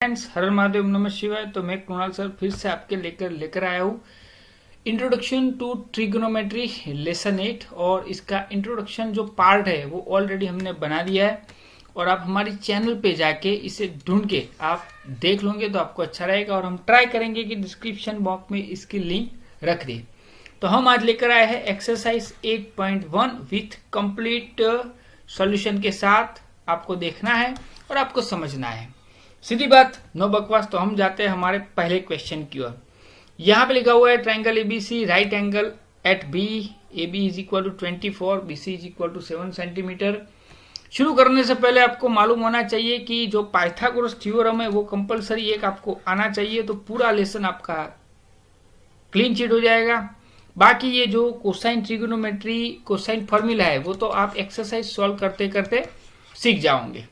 Friends, हर महादेव, नमः शिवाय। तो मैं कुणाल सर फिर से आपके लेकर आया हूँ इंट्रोडक्शन टू ट्रिगोनोमेट्री लेसन 8। और इसका इंट्रोडक्शन जो पार्ट है वो ऑलरेडी हमने बना दिया है और आप हमारी चैनल पे जाके इसे ढूंढ के आप देख लोगे तो आपको अच्छा रहेगा। और हम ट्राई करेंगे कि डिस्क्रिप्शन बॉक्स में इसकी लिंक रख दें। तो हम आज लेकर आए हैं एक्सरसाइज 8.1 विथ कंप्लीट सॉल्यूशन के साथ। आपको देखना है और आपको समझना है, सीधी बात, नो बकवास। तो हम जाते हैं हमारे पहले क्वेश्चन की ओर। यहाँ पे लिखा हुआ है triangle ABC right angle at B, A B is equal to 24, B C is equal to 7 centimetre. शुरू करने से पहले आपको मालूम होना चाहिए कि जो पाइथागोरस थ्योरम है वो कंपलसरी एक आपको आना चाहिए, तो पूरा लेसन आपका क्लीन चिट हो जाएगा। बाकी ये जो कोसाइन ट्रिगोनोमेट्री कोसाइन फॉर्मूला है वो तो आप एक्सरसाइज सॉल्व करते करते सीख जाओगे।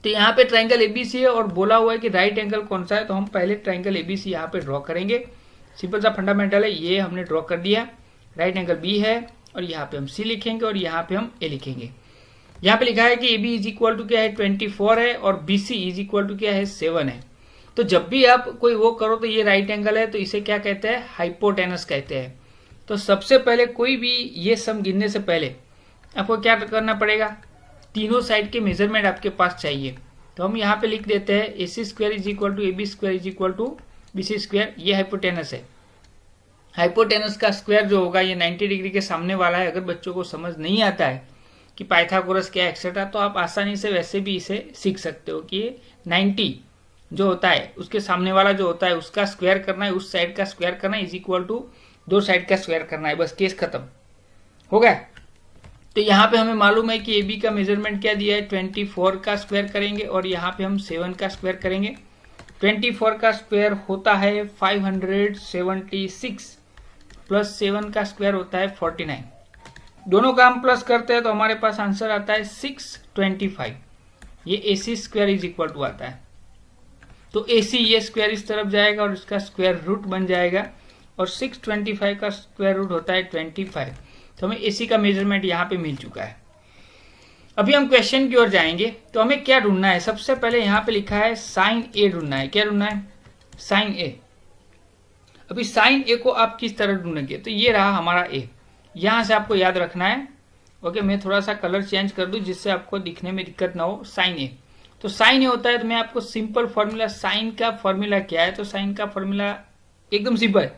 तो यहाँ पे ट्राइंगल एबीसी है और बोला हुआ है कि राइट एंगल कौन सा है, तो हम पहले ट्राइंगल एबीसी यहाँ पे ड्रॉ करेंगे। सिंपल सा फंडामेंटल है, ये हमने ड्रॉ कर दिया। राइट एंगल बी है और यहाँ पे हम सी लिखेंगे और यहाँ पे हम ए लिखेंगे। यहाँ पे लिखा है कि A B is equal to क्या है 24 है और B C is equal to क्या है 7 है। तो जब भी आप कोई वो करो तो ये राइट एंगल है, तो इसे क्या कहते हैं, हाइपोटेनस कहते हैं। तो सबसे पहले कोई भी ये सम गिनने से पहले आपको क्या करना पड़ेगा, तीनों साइड के मेजरमेंट आपके पास चाहिए। तो हम यहाँ पे लिख देते हैं A C square is equal to A B square is equal to B C square. ये हाइपोटेनस है। हाइपोटेनस का स्क्वायर जो होगा ये 90 डिग्री के सामने वाला है। अगर बच्चों को समझ नहीं आता है कि पाइथागोरस क्या एक्सेट्रा, तो आप आसानी से वैसे भी इसे सीख सकते हो कि 90 जो होता है उसके सामने वाला जो होता है उसका स्क्वायर करना है, उस साइड का स्क्वायर करना है, इज इक्वल टू दो साइड का स्क्वायर करना है, बस केस खत्म हो गया। तो यहाँ पे हमें मालूम है कि ए बी का मेजरमेंट क्या दिया है, 24 का स्क्वायर करेंगे और यहाँ पे हम 7 का स्क्वायर करेंगे। 24 का स्क्वायर होता है 576 प्लस 7 का स्क्वायर होता है 49। दोनों का हम प्लस करते हैं तो हमारे पास आंसर आता है 625। ये ए C square is equal to आता है। तो ए सी ये स्क्वायर इस तरफ जाएगा और इसका स्क्वायर रूट बन जाएगा और 625 का स्क्वायर रूट होता है 25। तो हमें एसी का मेजरमेंट यहाँ पे मिल चुका है। अभी हम क्वेश्चन की ओर जाएंगे। तो हमें क्या ढूंढना है, सबसे पहले यहाँ पे लिखा है साइन ए ढूंढना है। क्या ढूंढना है, साइन ए। अभी साइन ए को आप किस तरह ढूंढेंगे, तो ये रहा हमारा ए, यहां से आपको याद रखना है। ओके, मैं थोड़ा सा कलर चेंज कर दूं जिससे आपको दिखने में दिक्कत ना हो। साइन ए, तो साइन ए होता है, तो मैं आपको सिंपल फॉर्मूला, साइन का फॉर्मूला क्या है, तो साइन का फॉर्मूला एकदम सिंपल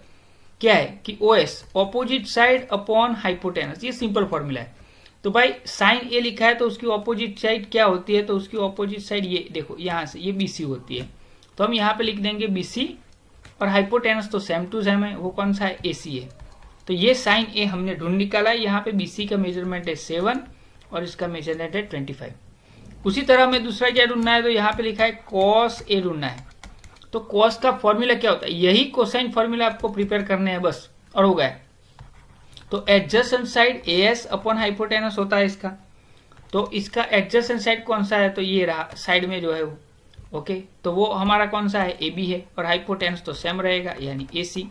क्या है कि OS opposite side upon hypotenuse, ये सिंपल फॉर्मूला है। तो भाई साइन ए लिखा है तो उसकी ऑपोजिट साइड क्या होती है, तो उसकी ऑपोजिट साइड ये देखो, यहां से ये BC होती है। तो हम यहाँ पे लिख देंगे BC और हाइपोटेनस तो सेम टू सेम है, वो कौन सा है, AC है। तो ये साइन ए हमने ढूंढ निकाला है। यहाँ पे BC का मेजरमेंट है 7 और इसका मेजरमेंट है 25। उसी तरह हमें दूसरा क्या ढूंढना है, तो यहाँ पे लिखा है कॉस ए ढूंढना है। तो कॉस का फॉर्मूला क्या होता है, यही कोसाइन फॉर्मूला आपको प्रिपेयर करने हैं बस, और हो गया। तो adjacent side AS upon hypotenuse होता है इसका। तो इसका एडजेसेंट साइड कौन सा है, तो ये रहा साइड में जो है वो। ओके, तो वो हमारा कौन सा है, AB है और हाइपोटेनस तो सेम रहेगा यानी AC।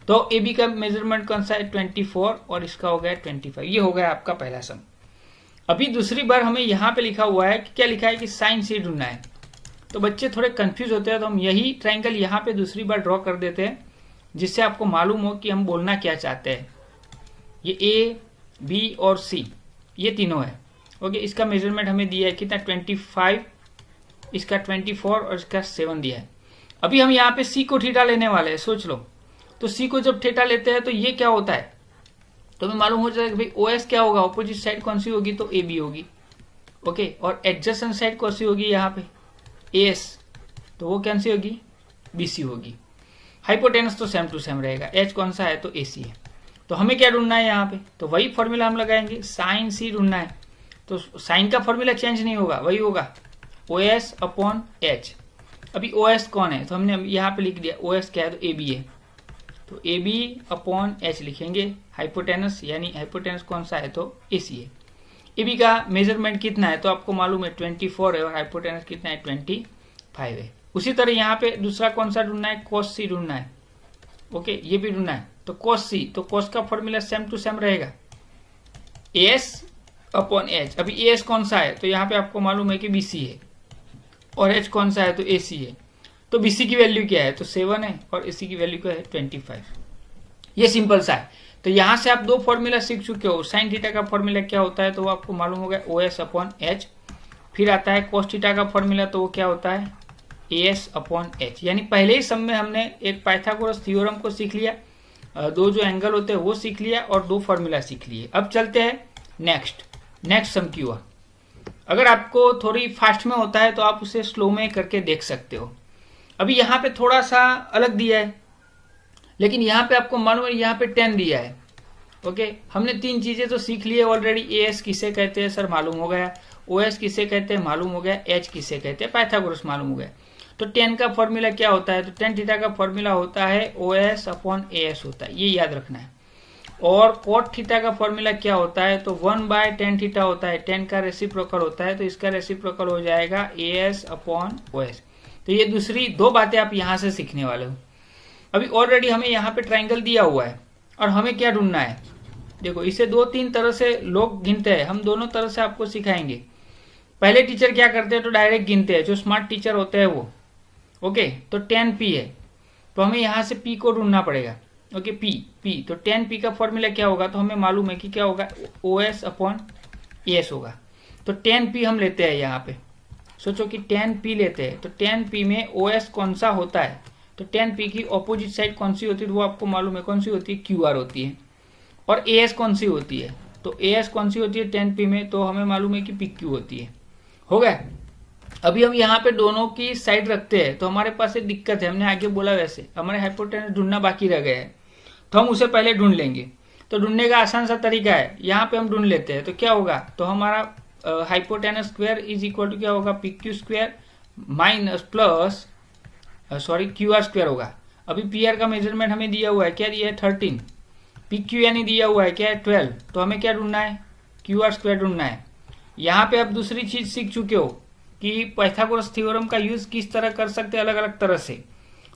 तो AB का मेजरमेंट कौन सा है 24 और इसका हो गया 25। ये हो गया आपका पहला सम। अभी दूसरी बार हमें यहाँ पे लिखा हुआ है कि क्या लिखा है कि साइन C ढूंढना है। तो बच्चे थोड़े कंफ्यूज होते हैं, तो हम यही ट्रायंगल यहाँ पे दूसरी बार ड्रॉ कर देते हैं जिससे आपको मालूम हो कि हम बोलना क्या चाहते हैं। ये A, B और C ये तीनों है। ओके, इसका मेजरमेंट हमें दिया है कितना 25, इसका 24 और इसका 7 दिया है। अभी हम यहाँ पे C को थीटा लेने वाले हैं, सोच लो। तो C को जब थीटा लेते हैं तो ये क्या होता है, तो हमें मालूम हो जाएगा कि भाई OS क्या होगा, ऑपोजिट साइड कौन सी होगी, तो AB होगी। ओके, और एडजेसेंट साइड कौन सी होगी यहाँ पे AS, तो वो कौन सी होगी, BC होगी। हाइपोटेनस तो सेम टू सेम रहेगा, H कौन सा है, तो AC है। तो हमें क्या ढूंढना है यहाँ पे, तो वही फॉर्मूला हम लगाएंगे, साइन C ढूंढना है। तो साइन का फॉर्मूला चेंज नहीं होगा, वही होगा OS अपॉन H। अभी OS कौन है, तो हमने यहाँ पे लिख दिया OS क्या है, तो AB है। तो AB अपॉन H लिखेंगे। हाइपोटेनस यानी हाइपोटेनस कौन सा है, तो AC है। AB का मेजरमेंट कितना है, तो आपको मालूम है 24 है और हाइपोटेनस कितना है 25 है। उसी तरह यहाँ पे दूसरा कौन सा ढूंढना है, कॉस C ढूंढना है। ओके, ये भी ढूंढना है। तो कॉस C, तो कॉस का फॉर्मूला सेम टू सेम रहेगा AS अपॉन H। अभी AS कौन सा है, तो यहाँ पे आपको मालूम है कि BC है और H कौन सा है, तो AC है। तो BC की वैल्यू क्या है, तो 7 है और AC की वैल्यू क्या है 25। ये सिंपल सा है। तो यहां से आप दो फॉर्मूला सीख चुके हो। साइन थीटा का फॉर्मूला क्या होता है, तो वो आपको मालूम होगा OS/H। फिर आता है कॉस थीटा का फॉर्मूला, तो वो क्या होता है AS/H। यानी पहले ही सम में हमने एक पाइथागोरस थ्योरम को सीख लिया, दो जो एंगल होते हैं वो सीख लिया और दो फॉर्मूला सीख लिए। अब चलते हैं नेक्स्ट सम की ओर। अगर आपको थोड़ी फास्ट में होता है तो आप उसे स्लो में करके देख सकते हो। अभी यहाँ पे थोड़ा सा अलग दिया है, लेकिन यहाँ पे आपको मालूम है यहाँ पे 10 दिया है। ओके, हमने तीन चीजें तो सीख ली है ऑलरेडी। AS किसे कहते हैं सर मालूम हो गया, OS किसे कहते हैं मालूम हो गया, H किसे कहते हैं पाइथागोरस मालूम हो गया। तो tan का फॉर्मूला क्या होता है, तो tan थीटा का फॉर्मूला होता है OS/AS होता है, ये याद रखना है। और cot थीटा का फॉर्मूला क्या होता है, तो 1/tan थीटा होता है। tan का रेसिप्रोकल होता है, तो इसका रेसिप्रोकल हो जाएगा AS/OS। तो ये दूसरी दो बातें आप यहाँ से सीखने वाले हो। अभी ऑलरेडी हमें यहाँ पे ट्राइंगल दिया हुआ है और हमें क्या ढूंढना है, देखो इसे दो तीन तरह से लोग गिनते हैं, हम दोनों तरह से आपको सिखाएंगे। पहले टीचर क्या करते हैं, तो डायरेक्ट गिनते हैं, जो स्मार्ट टीचर होते हैं वो। ओके, तो 10p है, तो हमें यहाँ से p को ढूंढना पड़ेगा। ओके, p तो 10p का फॉर्मूला क्या होगा, तो हमें मालूम है कि क्या होगा OS/AS होगा। तो 10p हम लेते हैं यहाँ पे, सोचो कि 10p लेते हैं, तो 10p में OS कौन सा होता है, तो 10p की ऑपोजिट साइड कौन सी होती है, वो आपको मालूम है कौन सी होती है, QR होती है। और AS कौन सी होती है, तो AS कौन सी होती है 10p में, तो हमें मालूम है कि PQ होती है। हो गया। अभी हम यहाँ पे दोनों की साइड रखते हैं, तो हमारे पास एक दिक्कत है, हमने आगे बोला वैसे हमारे हाइपोटेनस ढूंढना बाकी रह गया है, तो हम उसे पहले ढूंढ लेंगे। तो ढूंढने का आसान सा तरीका है, यहाँ पे हम ढूंढ लेते हैं, तो क्या होगा, तो हमारा hypotenuse square is equal to क्या होगा, PQ square minus plus QR square होगा। अभी PR का मेजरमेंट हमें दिया हुआ है, क्या दिया है 13, PQ यानी दिया हुआ है क्या है 12, तो हमें क्या ढूंढना है, QR स्क्वायर ढूंढना है। यहाँ पे आप दूसरी चीज सीख चुके हो कि पाइथागोरस थ्योरम का यूज किस तरह कर सकते हैं, अलग अलग तरह से।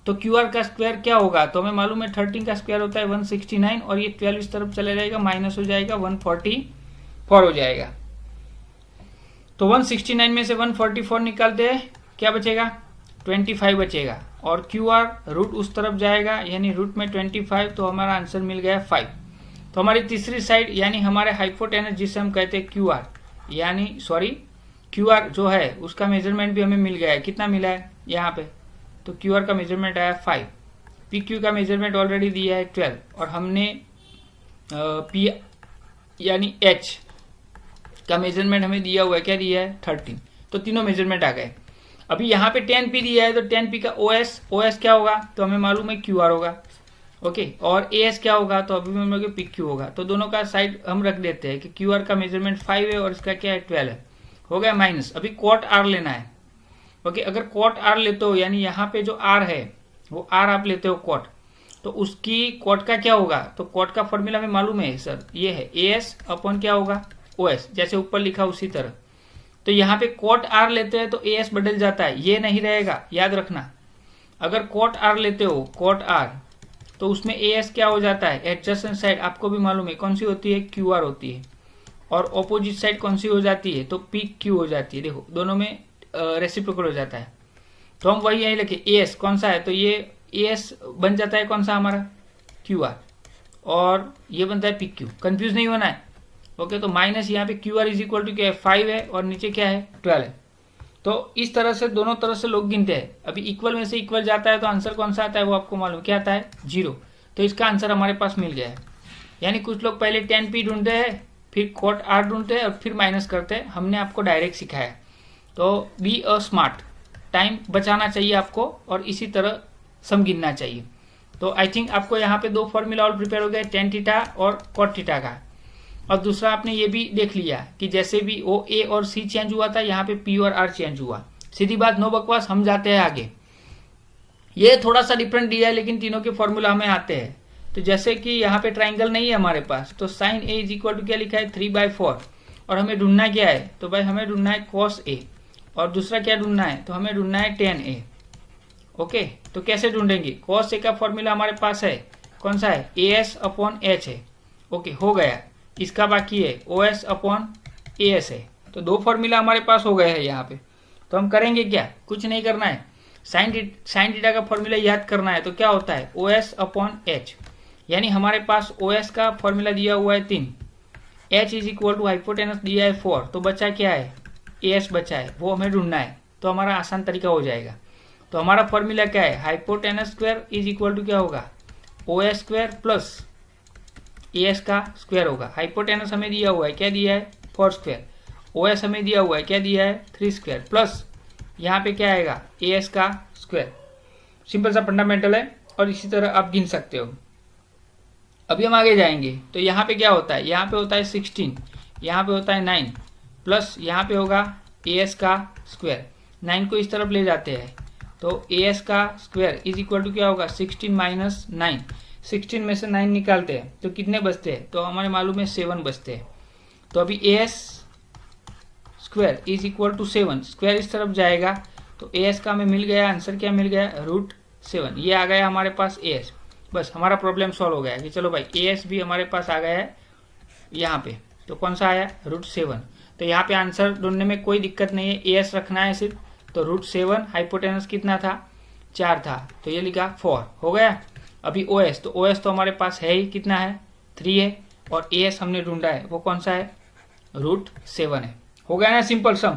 तो QR का स्क्वायर क्या होगा, तो हमें मालूम है 13 का स्क्वायर होता है 169, और ये 12 इस तरफ चले जाएगा, माइनस हो जाएगा 144 हो जाएगा। तो 169 में से 144 निकालते हैं, क्या बचेगा 25 बचेगा, और QR रूट उस तरफ जाएगा, यानी रूट में 25, तो हमारा आंसर मिल गया 5। तो हमारी तीसरी साइड यानी हमारे हाइपोटेनस जिसे हम कहते हैं QR, यानी QR जो है उसका मेजरमेंट भी हमें मिल गया है। कितना मिला है यहाँ पे, तो QR का मेजरमेंट आया 5, PQ का मेजरमेंट ऑलरेडी दिया है 12, और हमने P यानी H का मेजरमेंट हमें दिया हुआ है, क्या दिया है 13, तो तीनों मेजरमेंट आ गए। अभी यहाँ पे 10p दिया है, तो 10p का OS क्या होगा, तो हमें मालूम है QR होगा। ओके, और AS क्या होगा, तो अभी हम लोग PQ होगा। तो दोनों का साइड हम रख देते हैं कि QR का मेजरमेंट 5 है और इसका क्या है 12 है, हो गया माइनस। अभी cot R लेना है। ओके, अगर cot R लेते हो, यानी यहाँ पे जो R है वो R आप लेते हो cot, तो उसकी cot का क्या होगा, तो cot का फॉर्मूला हमें मालूम है सर, ये है AS/ क्या होगा OS, जैसे ऊपर लिखा उसी तरह। तो यहाँ पे cot R लेते हैं तो AS बदल जाता है, ये नहीं रहेगा, याद रखना। अगर cot R लेते हो cot R, तो उसमें AS क्या हो जाता है, एडजेसेंट साइड आपको भी मालूम है कौन सी होती है, QR होती है, और ऑपोजिट साइड कौन सी हो जाती है, तो PQ हो जाती है। देखो दोनों में रेसिप्रोकल हो जाता है, तो हम वही यही लिखे AS कौन सा है, तो ये AS बन जाता है कौन सा हमारा QR, और ये बनता है PQ। कंफ्यूज नहीं होना है। ओके, तो माइनस यहाँ पे QR इज इक्वल टू क्या है 5 है, और नीचे क्या है 12 है। तो इस तरह से दोनों तरह से लोग गिनते हैं। अभी इक्वल में से इक्वल जाता है तो आंसर कौन सा आता है, वो आपको मालूम क्या आता है 0, तो इसका आंसर हमारे पास मिल गया है। यानी कुछ लोग पहले 10p ढूंढते हैं, फिर cot R ढूंढते हैं, और फिर माइनस करते हैं। हमने आपको डायरेक्ट सिखाया। तो बी अ स्मार्ट, टाइम बचाना चाहिए आपको, और इसी तरह सम गिनना चाहिए। तो आई थिंक आपको यहाँ पे दो फॉर्मूला और प्रिपेयर हो गए, tan थीटा और cot थीटा का। और दूसरा आपने ये भी देख लिया कि जैसे भी वो A और C चेंज हुआ था, यहाँ पे P और R चेंज हुआ। सीधी बात, नो बकवास, हम जाते हैं आगे। ये थोड़ा सा डिफरेंट दिया है, लेकिन तीनों के फॉर्मूला हमें आते हैं। तो जैसे कि यहाँ पे ट्राइंगल नहीं है हमारे पास, तो sine A is equal to क्या लिखा है 3/4, और हमें ढूंढना क्या है, तो भाई हमें ढूंढना है cos A, और दूसरा क्या ढूंढना है, तो हमें ढूंढना है tan A। ओके, तो कैसे ढूंढेंगे, cos A का फॉर्मूला हमारे पास है, कौन सा है AS/H है। ओके, हो गया। इसका बाकी है OS/AS है। तो दो फॉर्मूला हमारे पास हो गए हैं यहाँ पे। तो हम करेंगे क्या, कुछ नहीं करना है, साइन थीटा का फॉर्मूला याद करना है तो क्या होता है OS अपॉन H, यानी हमारे पास OS का फॉर्मूला दिया हुआ है 3, H is equal to hypotenuse दिया है 4, तो बचा क्या है AS बचा है, वो हमें ढूंढना है, तो हमारा आसान तरीका हो जाएगा। तो हमारा फॉर्मूला क्या है hypotenuse square is equal to क्या होगा OS स्क्वायर प्लस AS का स्क्वायर होगा। हाइपोटेनस हमें दिया हुआ है, क्या दिया है 4 स्क्वायर, OS हमें दिया हुआ है, क्या दिया है 3 स्क्वायर, प्लस यहाँ पे क्या आएगा AS का स्क्वायर। सिंपल सा फंडामेंटल है और इसी तरह आप गिन सकते हो। अभी हम आगे जाएंगे तो यहाँ पे क्या होता है, यहाँ पे होता है 16, यहाँ पे होता है 9, प्लस यहाँ पे होगा AS का स्क्वायर। 9 को इस तरफ ले जाते हैं तो AS का स्क्वायर इज इक्वल टू क्या होगा 16 माइनस 9, 16 में से 9 निकालते हैं तो कितने बचते हैं, तो हमारे मालूम है 7 बचते हैं। तो अभी AS square is equal to 7, square इस तरफ जाएगा तो AS का हमें मिल गया आंसर, क्या मिल गया √7, ये आ गया हमारे पास AS। बस हमारा प्रॉब्लम सॉल्व हो गया कि चलो भाई AS भी हमारे पास आ गया है यहाँ पे, तो कौन सा आया √7। तो यहाँ पे आंसर ढूंढने में कोई दिक्कत नहीं है, AS रखना है सिर्फ, तो √7, हाइपोटेनस कितना था 4 था, तो ये लिखा 4 हो गया। अभी OS, तो OS तो हमारे पास है ही, कितना है 3 है, और AS हमने ढूंढा है वो कौन सा है √7 है। हो गया ना सिंपल सम,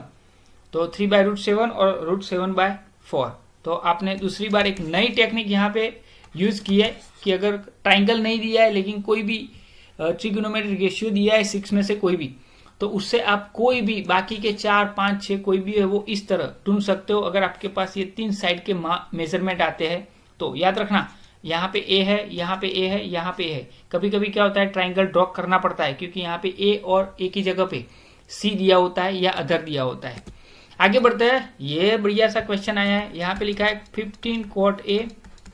तो 3/√7 और √7/4। तो आपने दूसरी बार एक नई टेक्निक यहाँ पे यूज की है कि अगर ट्राइंगल नहीं दिया है लेकिन कोई भी ट्रिगोनोमेट्रिक रेशियो दिया है 6 में से कोई भी, तो उससे आप कोई भी बाकी के 4, 5, 6 कोई भी है वो इस तरह ढूंढ सकते हो। अगर आपके पास ये 3 साइड के मेजरमेंट आते हैं तो याद रखना यहाँ पे A है, यहाँ पे A है, यहाँ पे A है। कभी कभी क्या होता है ट्राइंगल ड्रॉ करना पड़ता है क्योंकि यहाँ पे A और A की जगह पे C दिया होता है या अदर दिया होता है। आगे बढ़ते हैं, ये बढ़िया सा क्वेश्चन आया है, यहाँ पे लिखा है 15 cot A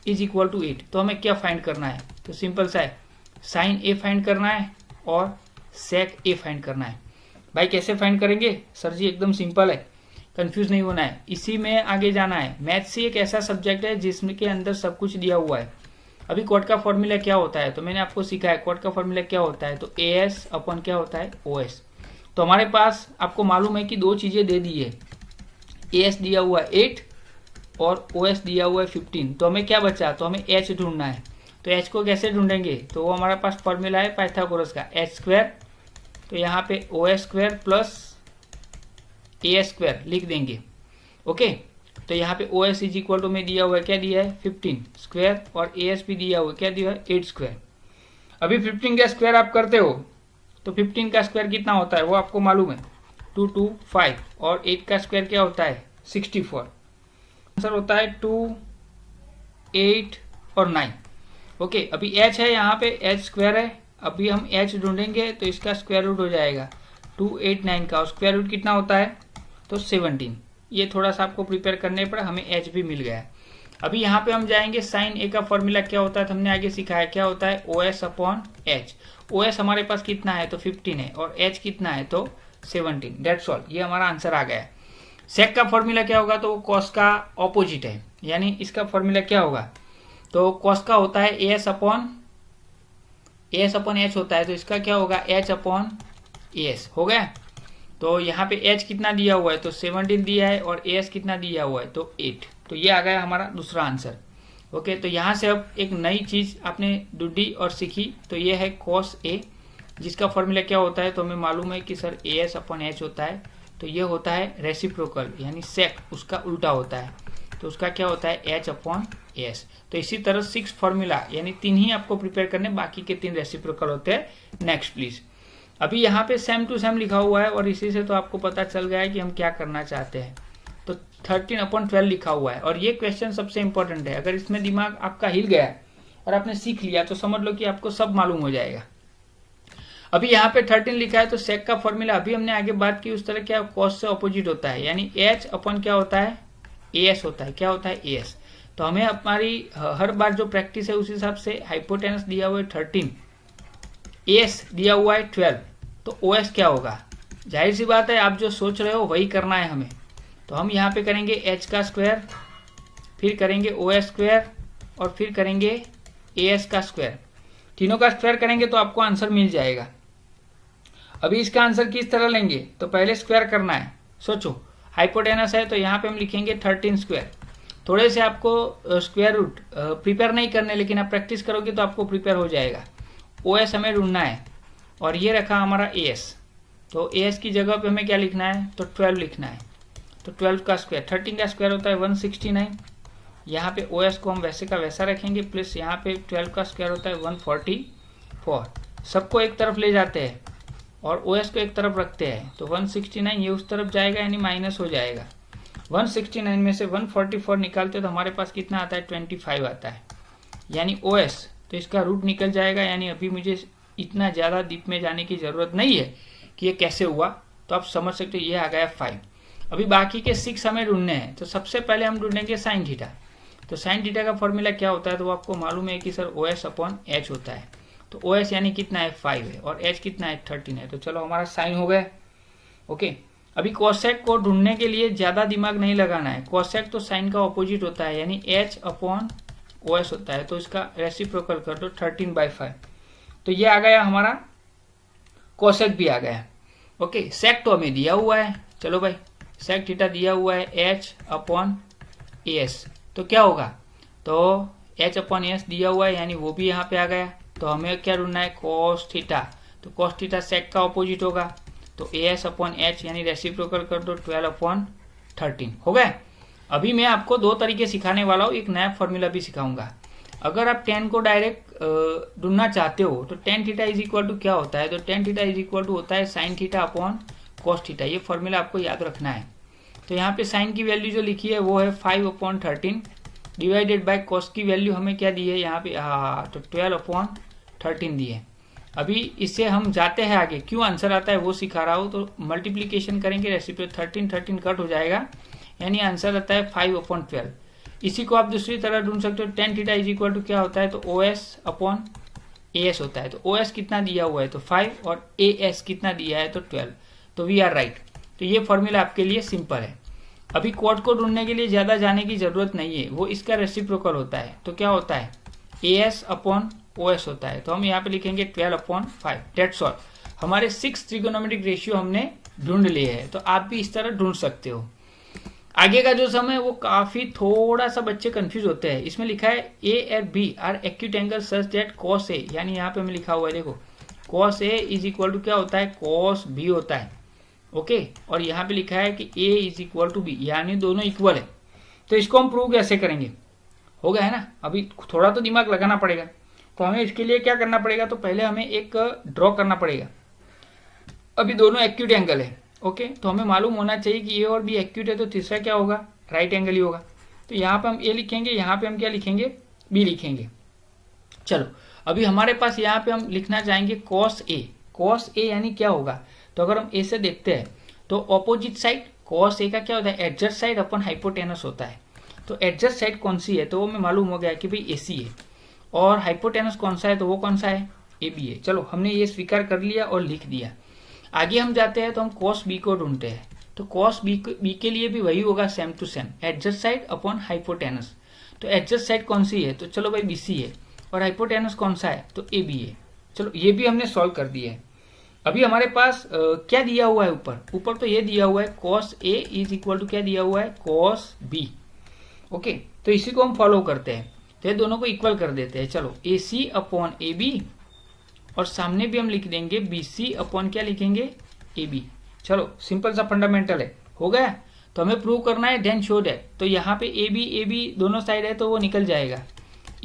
is equal to 8। तो हमें क्या फाइंड करना है, तो सिंपल सा है साइन A फाइंड करना है और सेक A फाइंड करना है। भाई कैसे फाइंड करेंगे सर जी, एकदम सिंपल है, कंफ्यूज नहीं होना है, इसी में आगे जाना है। मैथ्स ही एक ऐसा सब्जेक्ट है जिसमें के अंदर सब कुछ दिया हुआ है। अभी कॉट का फॉर्मूला क्या होता है, तो मैंने आपको सिखाया कॉट का फॉर्मूला क्या होता है, तो AS अपन क्या होता है OS। तो हमारे पास आपको मालूम है कि 2 चीजें दे दी है, AS दिया हुआ है 8 और OS दिया हुआ है 15। तो हमें क्या बचा, तो हमें H ढूंढना है। तो H को कैसे ढूंढेंगे, तो वो हमारे पास फॉर्मूला है पाइथागोरस का H स्क्वायर, तो यहाँ पे OS square plus AS square लिख देंगे। ओके, तो यहाँ पे OS इज इक्वल टू में दिया हुआ है, क्या दिया है 15 स्क्वायर, और AS भी दिया हुआ है, क्या दिया है 8 स्क्वायर। अभी 15 का स्क्वायर आप करते हो तो 15 का स्क्वायर कितना होता है वो आपको मालूम है 225, और 8 का स्क्वायर क्या होता है 64। आंसर होता है 2, 8 और 9। ओके, अभी H है, यहाँ पे H स्क्वायर है, अभी हम H ढूंढेंगे तो इसका स्क्वायर रूट हो जाएगा 289 का, और स्क्वायर रूट कितना होता है तो 17। ये थोड़ा सा आपको प्रिपेयर करने पर हमें H भी मिल गया है। अभी यहाँ पे हम जाएंगे साइन A का फॉर्मूला क्या होता है, तो हमने आगे सिखाया क्या होता है OS अपॉन H। OS हमारे पास कितना है तो 15 है, और H कितना है तो 17। डेट्स ऑल, ये हमारा आंसर आ गया है। सेक का फॉर्मूला क्या होगा, तो वो कॉस का ऑपोजिट है, यानी इसका फॉर्मूला क्या होगा, तो कॉस का होता है AS अपॉन H होता है, तो इसका क्या होगा H अपॉन AS हो गया। तो यहाँ पे H कितना दिया हुआ है तो 17 दिया है, और AS कितना दिया हुआ है तो 8। तो ये आ गया हमारा दूसरा आंसर। ओके, तो यहाँ से अब एक नई चीज आपने ढूंढी और सीखी, तो ये है cos A, जिसका फॉर्मूला क्या होता है, तो हमें मालूम है कि सर AS अपॉन H होता है, तो ये होता है रेसिप्रोकल, यानी सेक उसका उल्टा होता है, तो उसका क्या होता है H अपॉन AS। तो इसी तरह 6 फॉर्मूला यानी 3 ही आपको प्रिपेयर करने, बाकी के 3 रेसिप्रोकल होते हैं। Next please. अभी यहाँ पे सेम टू सेम लिखा हुआ है, और इसी से तो आपको पता चल गया है कि हम क्या करना चाहते हैं। तो 13/12 लिखा हुआ है, और ये क्वेश्चन सबसे इंपॉर्टेंट है। अगर इसमें दिमाग आपका हिल गया और आपने सीख लिया तो समझ लो कि आपको सब मालूम हो जाएगा। अभी यहाँ पे 13 लिखा है, तो सेक का फॉर्मूला अभी हमने आगे बात की उस तरह क्या कॉस से ऑपोजिट होता है, यानी H अपन क्या होता है AS होता है, क्या होता है AS। तो हमें हमारी हर बार जो प्रैक्टिस है उस हिसाब से हाइपोटेनस दिया हुआ है 13, AS दिया हुआ है 12, तो OS क्या होगा। जाहिर सी बात है आप जो सोच रहे हो वही करना है हमें। तो हम यहाँ पे करेंगे H का स्क्वायर, फिर करेंगे OS स्क्वायर, और फिर करेंगे AS का स्क्वायर। तीनों का स्क्वायर करेंगे तो आपको आंसर मिल जाएगा। अभी इसका आंसर किस तरह लेंगे, तो पहले स्क्वायर करना है। सोचो हाइपोटेनस है तो यहाँ पे हम लिखेंगे 13 स्क्वायर, थोड़े से आपको स्क्वायर रूट प्रिपेयर नहीं करने, लेकिन आप प्रैक्टिस करोगे तो आपको प्रिपेयर हो जाएगा। OS हमें ढूंढना है और ये रखा हमारा AS, तो AS की जगह पे हमें क्या लिखना है, तो 12 लिखना है। तो 12 का स्क्वायर, 13 का स्क्वायर होता है 169। यहाँ पे OS को हम वैसे का वैसा रखेंगे, प्लस यहाँ पे 12 का स्क्वायर होता है 144। सबको एक तरफ ले जाते हैं और OS को एक तरफ रखते हैं, तो 169 ये उस तरफ जाएगा यानी माइनस हो जाएगा। 169 में से 144 निकालते तो हमारे पास कितना आता है, 25 आता है, यानी OS, तो इसका रूट निकल जाएगा। यानी अभी मुझे इतना ज़्यादा डीप में जाने की ज़रूरत नहीं है कि ये कैसे हुआ, तो आप समझ सकते हो ये आ गया 5। अभी बाकी के 6 हमें ढूंढने हैं, तो सबसे पहले हम ढूंढेंगे साइन थीटा। तो साइन थीटा का फॉर्मूला क्या होता है, तो आपको मालूम है कि सर OS अपॉन H होता है। तो OS यानी कितना है, 5 है, और H कितना है, 13 है। तो चलो हमारा साइन हो गया। ओके, अभी कोसेक को ढूंढने के लिए ज़्यादा दिमाग नहीं लगाना है। कोसेक तो साइन का ऑपोजिट होता है, यानी H अपॉन OS होता है। तो इसका रेसिप्रोकल कर दो 13/5। तो ये आ गया हमारा, कोसेक भी आ गया। ओके, सेक तो हमें दिया हुआ है, चलो भाई सेक थीटा दिया हुआ है H अपॉन AS, तो क्या होगा, तो H अपॉन AS दिया हुआ है, यानी वो भी यहाँ पे आ गया। तो हमें क्या ढूंढना है, कोस थीटा। तो कोस थीटा सेक का ऑपोजिट होगा, तो AS अपॉन H यानी रेसिप्रोकल कर दो 12/13 हो गए। अभी मैं आपको दो तरीके सिखाने वाला हूँ, एक नया फॉर्मूला भी सिखाऊंगा। अगर आप tan को डायरेक्ट ढूंढना चाहते हो तो tan theta is equal to क्या होता है, तो tan theta is equal to होता है sine theta upon cos theta. ये फॉर्मूला आपको याद रखना है। तो यहाँ पे साइन की वैल्यू जो लिखी है वो है 5/13 डिवाइडेड बाय कॉस की वैल्यू हमें क्या दी है यहाँ पे, तो 12/13 दी है। अभी इससे हम जाते हैं आगे, क्यों आंसर आता है वो सिखा रहा हूँ। तो मल्टीप्लीकेशन करेंगे, रेसिप्रोकल 13 कट हो जाएगा, यानी आंसर आता है 5/12। इसी को आप दूसरी तरह ढूंढ सकते हो, tan theta is equal to क्या होता है, तो OS अपॉन AS होता है। तो OS कितना दिया हुआ है, तो 5, और AS कितना दिया है, तो 12। तो वी आर राइट। तो ये फॉर्मूला आपके लिए सिंपल है। अभी क्वाड को ढूंढने के लिए ज्यादा जाने की जरूरत नहीं है, वो इसका रेसिप्रोकल होता है। तो क्या होता है, AS अपॉन OS होता है। तो हम यहाँ पे लिखेंगे 12/5। डेट्स ऑल, हमारे 6 ट्रिगोनोमेट्रिक रेशियो हमने ढूंढ लिए हैं। तो आप भी इस तरह ढूंढ सकते हो। आगे का जो सम है वो काफी थोड़ा सा बच्चे कंफ्यूज होते हैं। इसमें लिखा है A and B are acute angle such that cos A, यानी यहाँ पे हमें लिखा हुआ है, देखो cos A is equal to क्या होता है, cos B होता है। ओके, और यहाँ पे लिखा है कि A is equal to B, यानी दोनों इक्वल है। तो इसको हम प्रूव कैसे करेंगे, हो गया है ना। अभी थोड़ा तो दिमाग लगाना पड़ेगा। तो हमें इसके लिए क्या करना पड़ेगा, तो पहले हमें एक ड्रॉ करना पड़ेगा। अभी दोनों एक्यूट एंगल है, ओके, तो हमें मालूम होना चाहिए कि A और B एक्यूट है, तो तीसरा क्या होगा, राइट एंगल ही होगा। तो यहाँ पे हम A लिखेंगे, यहाँ पे हम क्या लिखेंगे, B लिखेंगे। चलो अभी हमारे पास यहाँ पे हम लिखना चाहेंगे cos A। cos A यानी क्या होगा, तो अगर हम A से देखते हैं तो ऑपोजिट साइड cos A का क्या होता है, एडजस्ट साइड अपन हाइपोटेनस होता है। तो एडजस्ट साइड कौन सी है, तो वो हमें मालूम हो गया कि भाई AC है, और हाइपोटेनस कौन सा है, तो वो कौन सा है, AB है। चलो हमने ये स्वीकार कर लिया और लिख दिया। आगे हम जाते हैं तो हम cos B को ढूंढते हैं। तो cos B के लिए भी वही होगा, same to same, adjust side upon hypotenuse. तो एडजस्ट साइड कौन सी है, तो चलो भाई BC है, और हाइपोटेनस कौन सा है, तो AB है। चलो ये भी हमने सॉल्व कर दिया है। अभी हमारे पास क्या दिया हुआ है, ऊपर तो ये दिया हुआ है cos A is equal to क्या दिया हुआ है, cos B। ओके, तो इसी को हम फॉलो करते हैं। तो ये दोनों को इक्वल कर देते हैं। चलो AC अपॉन AB, और सामने भी हम लिख देंगे BC अपॉन क्या लिखेंगे, AB। चलो सिंपल सा फंडामेंटल है, हो गया। तो हमें प्रूव करना है देन शो दैट। तो यहाँ पे AB दोनों साइड है तो वो निकल जाएगा।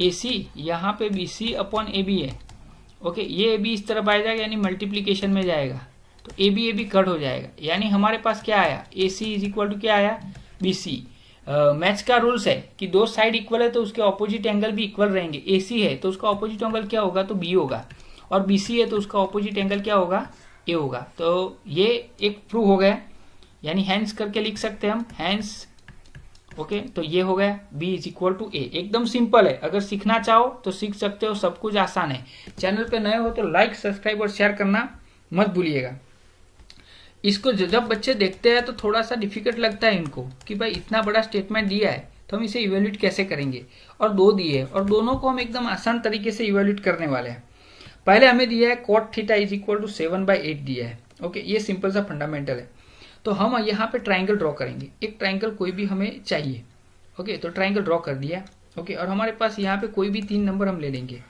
AC यहाँ पे BC अपॉन AB है, ओके, ये AB इस तरफ आ जाएगा, यानी मल्टीप्लीकेशन में जाएगा, तो AB कट हो जाएगा। यानी हमारे पास क्या आया, AC इज इक्वल टू क्या आया, BC। मैथ्स का रूल्स है कि दो साइड इक्वल है तो उसके ऑपोजिट एंगल भी इक्वल रहेंगे। AC है तो उसका ऑपोजिट एंगल क्या होगा, तो B होगा, और BC है तो उसका ऑपोजिट एंगल क्या होगा, A होगा। तो ये एक प्रूव हो गया, यानी हैंस करके लिख सकते हैं हम, हैंस। ओके, तो ये हो गया B is equal to A। एकदम सिंपल है, अगर सीखना चाहो तो सीख सकते हो, सब कुछ आसान है। चैनल पे नए हो तो लाइक, सब्सक्राइब और शेयर करना मत भूलिएगा। इसको जब बच्चे देखते हैं तो थोड़ा सा डिफिकल्ट लगता है इनको कि भाई इतना बड़ा स्टेटमेंट दिया है तो हम इसे इवेल्यूट कैसे करेंगे, और दो दिए हैं, और दोनों को हम एकदम आसान तरीके से इवेल्यूट करने वाले हैं। पहले हमें दिया है cot theta is equal to 7/8 दिया है। ओके, ये सिंपल सा फंडामेंटल है। तो हम यहाँ पे ट्राइंगल ड्रॉ करेंगे, एक ट्राइंगल कोई भी हमें चाहिए। ओके, तो ट्राइंगल ड्रॉ कर दिया। ओके, और हमारे पास यहाँ पे कोई भी 3 नंबर हम ले लेंगे,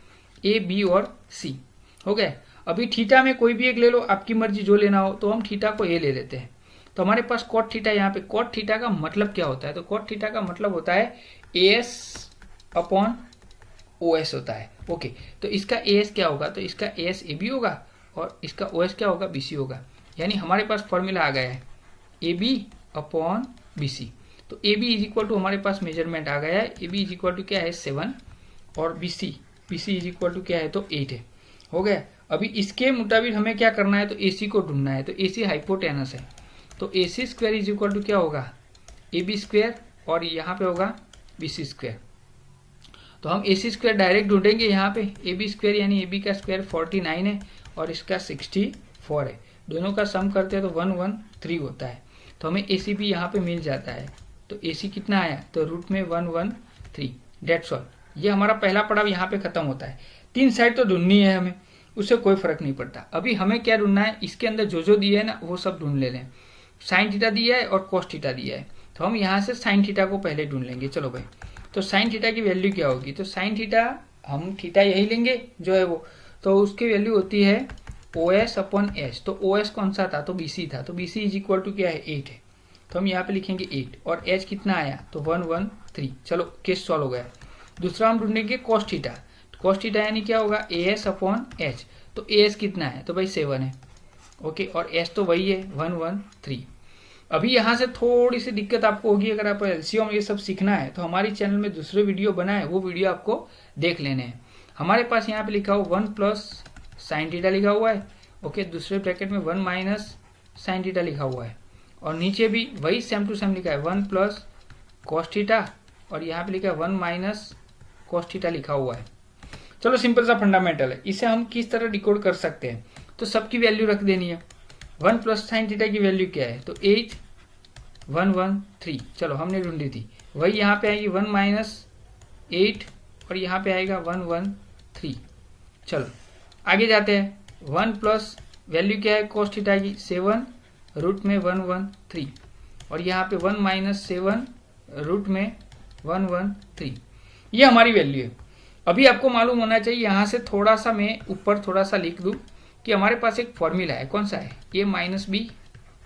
ए, बी और सी। हो गया। अभी थीटा में कोई भी एक ले लो, आपकी मर्जी जो लेना हो। तो हम थीटा को ए ले लेते हैं। तो हमारे पास कॉट थीटा, यहाँ पे कॉट थीटा का मतलब क्या होता है? तो कॉट थीटा का मतलब होता है एस अपॉन ओ एस होता है। ओके, तो इसका एस क्या होगा? तो इसका एस ए बी होगा और इसका ओ एस क्या होगा? बी सी होगा। यानी हमारे पास फॉर्मूला आ गया है A B upon B C. तो A B is equal to, हमारे पास मेजरमेंट आ गया है, A B is equal to क्या है? 7 और B C is equal to क्या है? तो 8 है। हो गया। अभी इसके मुताबिक हमें क्या करना है? तो ए सी को ढूंढना है। तो ए सी हाइपोटेनस है, तो ए C square is equal to क्या होगा? ए बी स्क्वायर और यहाँ पे होगा बी सी स्क्वायर। तो हम ए सी स्क्वायर डायरेक्ट ढूंढेंगे यहाँ पे। ए बी स्क्वायर यानी ए बी का स्क्वायर 49 है और इसका 64 है। दोनों का सम करते हैं तो 113 होता है। तो हमें ए सी भी यहाँ पे मिल जाता है। तो ए सी कितना आया? तो रूट में 113। That's all. ये हमारा पहला पड़ाव यहाँ पे खत्म होता है। 3 साइड तो ढूंढनी है हमें, उससे कोई फर्क नहीं पड़ता। अभी हमें क्या ढूंढना है? इसके अंदर जो दिया है ना वो सब ढूंढ ले लें। साइन थीटा दिया है और कॉस थीटा दिया है, तो हम यहाँ से साइन थीटा को पहले ढूंढ लेंगे। चलो भाई, तो साइन थीटा की वैल्यू क्या होगी? तो साइन थीटा, हम थीटा यही लेंगे जो है वो, तो उसकी वैल्यू होती है ओ एस अपॉन एच। तो ओ एस कौन सा था? तो बी सी था। तो B C is equal to क्या है? 8 है। तो हम यहाँ पे लिखेंगे 8 और एच कितना आया? तो 113। चलो केस सॉल्व हो गया। दूसरा हम ढूंढेंगे कॉस थीटा। कॉस थीटा यानी क्या होगा? A S upon H. तो ए एस कितना है? तो भाई 7 है। ओके, और एच तो वही है 113। अभी यहाँ से थोड़ी सी दिक्कत आपको होगी, अगर आप एलसीएम ये सब सीखना है तो हमारी चैनल में दूसरे वीडियो बनाए, वो वीडियो आपको देख लेने हैं। हमारे पास यहाँ पे लिखा हुआ 1 प्लस साइन थीटा लिखा हुआ है। ओके, दूसरे ब्रैकेट में 1 माइनस साइन थीटा लिखा हुआ है और नीचे भी वही सेम टू सेम लिखा है 1 प्लस कॉस थीटा और यहाँ पे लिखा है 1 माइनस कॉस थीटा लिखा हुआ है। चलो सिंपल सा फंडामेंटल है, इसे हम किस तरह डिकोड कर सकते हैं? तो सबकी वैल्यू रख देनी है। 1 प्लस साइन थीटा की वैल्यू क्या है? तो 8 113। चलो हमने ढूंढी थी, वही यहाँ पे आएगी 1 माइनस 8 और यहाँ पे आएगा 113। चलो आगे जाते हैं। 1 प्लस वैल्यू क्या है कॉस थीटा की? 7 रूट में 113 और यहाँ पे 1 माइनस 7 रूट में 113। ये हमारी वैल्यू है। अभी आपको मालूम होना चाहिए, यहाँ से थोड़ा सा मैं ऊपर थोड़ा सा लिख दूं कि हमारे पास एक फॉर्मूला है। कौन सा है? ए माइनस बी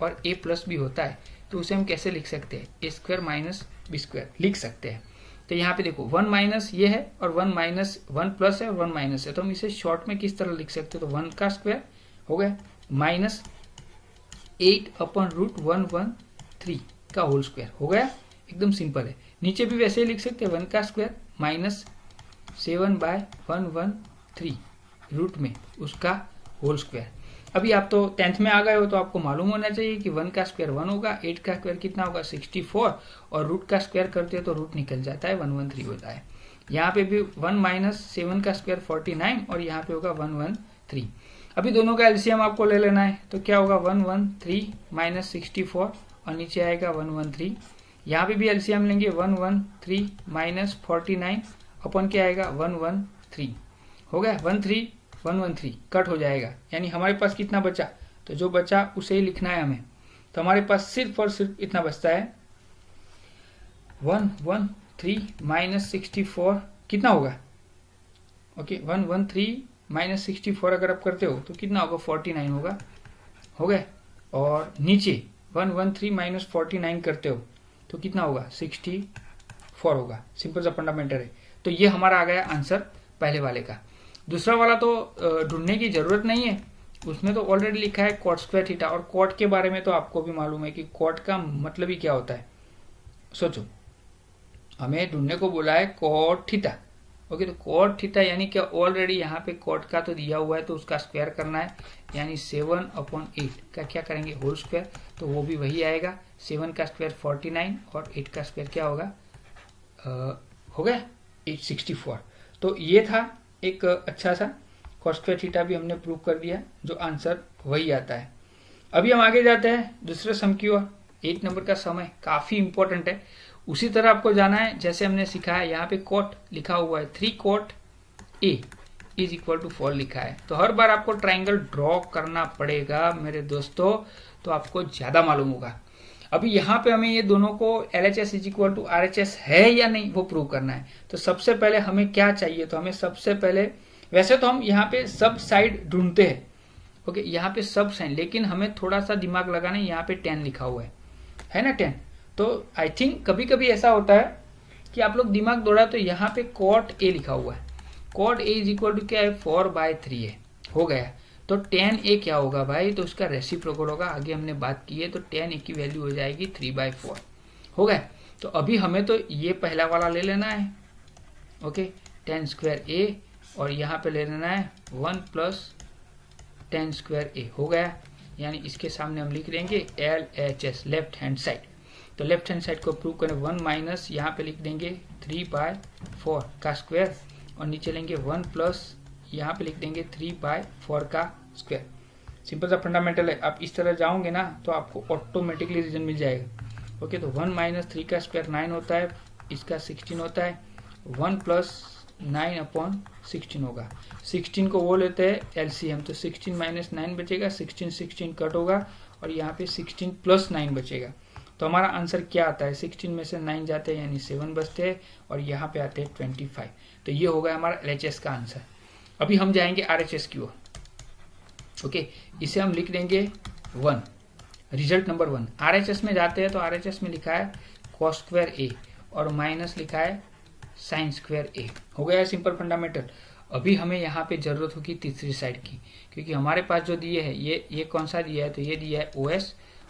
और ए प्लस बी होता है। तो उसे हम कैसे लिख सकते हैं? ए स्क्वायर माइनस बी स्क्वायर लिख सकते हैं। तो यहाँ पे देखो 1 माइनस ये है और 1 माइनस 1 प्लस है और 1 माइनस है, तो हम इसे शॉर्ट में किस तरह लिख सकते हैं? तो 1 का स्क्वायर हो गया माइनस 8 अपॉन रूट 113 का होल स्क्वायर हो गया। एकदम सिंपल है। नीचे भी वैसे ही लिख सकते हैं 1 का स्क्वायर माइनस 7/113 रूट में उसका होल स्क्वायर। अभी आप तो 10th में आ गए हो, तो आपको मालूम होना चाहिए कि 1 का स्क्वायर 1 होगा, 8 का स्क्वायर कितना होगा? 64 और रूट का स्क्वायर करते हैं तो रूट निकल जाता है 113 होता है। यहाँ पे भी 1 माइनस 7 का स्क्वायर 49 और यहाँ पे होगा 113। अभी दोनों का एलसीएम आपको ले लेना है, तो क्या होगा? 113 माइनस 64 और नीचे आएगा 113। यहाँ पे भी एलसीएम लेंगे 113 माइनस 49 अपन क्या आएगा? 113 हो गया। 113 कट हो जाएगा, यानी हमारे पास कितना बचा? तो जो बचा उसे ही लिखना है हमें। तो हमारे पास सिर्फ और सिर्फ इतना बचता है 113 माइनस 64 कितना होगा? ओके, 113 माइनस 64 अगर आप करते हो तो कितना होगा? 49 होगा। हो गया। और नीचे 113 माइनस 49 करते हो तो कितना होगा? 64 होगा। सिंपल सा फंडामेंटल है। तो ये हमारा आ गया आंसर पहले वाले का। दूसरा वाला तो ढूंढने की जरूरत नहीं है, उसमें तो ऑलरेडी लिखा है कॉट स्क्वायर थीटा। और कॉट के बारे में तो आपको भी मालूम है कि कॉट का मतलब ही क्या होता है। सोचो, हमें ढूंढने को बोला है कॉट थीटा। ओके, तो कॉट थीटा यानी क्या? ऑलरेडी यहाँ पे कॉट का तो दिया हुआ है, तो उसका स्क्वायर करना है, यानी 7/8 का क्या करेंगे? Whole square. तो वो भी वही आएगा। 7 का स्क्वायर 49 और 8 का स्क्वायर क्या होगा? हो गया 864। तो ये था एक अच्छा सा कॉट स्क्वायर थीटा भी हमने प्रूव कर दिया, जो आंसर वही आता है। अभी हम आगे जाते हैं दूसरे सम की ओर। 8 नंबर का सम है, काफी इंपॉर्टेंट है। उसी तरह आपको जाना है जैसे हमने सीखा है। यहाँ पे कॉट लिखा हुआ है 3 cot A is equal to 4 लिखा है। तो हर बार आपको ट्राइंगल ड्रॉ करना पड़ेगा मेरे दोस्तों, तो आपको ज्यादा मालूम होगा। अभी यहाँ पे हमें ये दोनों को LHS is equal to RHS है या नहीं वो प्रूव करना है। तो सबसे पहले हमें क्या चाहिए, तो हमें सबसे पहले, वैसे तो हम यहाँ पे सब साइड ढूंढते हैं, ओके, यहाँ पे सब साइड, लेकिन हमें थोड़ा सा दिमाग लगाना है। यहाँ पे 10 लिखा हुआ है ना 10। तो आई थिंक कभी कभी ऐसा होता है कि आप लोग दिमाग दौड़ा, तो यहाँ पे cot A लिखा हुआ है। cot A is equal to क्या है, 4/3 है, हो गया। तो tan A क्या होगा भाई, तो उसका रेसिप्रोकल होगा, आगे हमने बात की है। तो tan A की वैल्यू हो जाएगी 3/4, हो गया। तो अभी हमें तो ये पहला वाला ले लेना है, ओके, tan² A, और यहाँ पे ले लेना है 1 + tan² A, हो गया। यानी इसके सामने हम लिख देंगे LHS, लेफ्ट हैंड साइड। तो लेफ्ट हैंड साइड को प्रूव करें, 1 माइनस यहाँ पे लिख देंगे 3/4 का स्क्वायर, और नीचे लेंगे 1 प्लस यहाँ पे लिख देंगे 3/4 का स्क्वायर। सिंपल सा फंडामेंटल है। आप इस तरह जाओगे ना तो आपको ऑटोमेटिकली रीजन मिल जाएगा। ओके, तो 1 - 3 का स्क्वायर 9 होता है, इसका 16 होता है, 1 + 9/16 होगा। 16 को वो लेते हैं LCM, तो 16 - 9 बचेगा, 16 कट होगा, और यहाँ पे 16 + 9 बचेगा। तो हमारा आंसर क्या आता है, 16 में से 9 जाते हैं यानी 7 बचते हैं, और यहाँ पे आते हैं 25। तो ये होगा हमारा LHS का आंसर। अभी हम जाएंगे RHS की ओर। ओके, इसे हम लिख देंगे 1, रिजल्ट नंबर 1। RHS में जाते हैं तो RHS में लिखा है cos² A और माइनस लिखा है sin² A, हो गया सिंपल फंडामेंटल। अभी हमें यहाँ पे जरूरत होगी तीसरी साइड की, क्योंकि हमारे पास जो दिए है ये कौन सा दिया है, तो ये दिया है OS,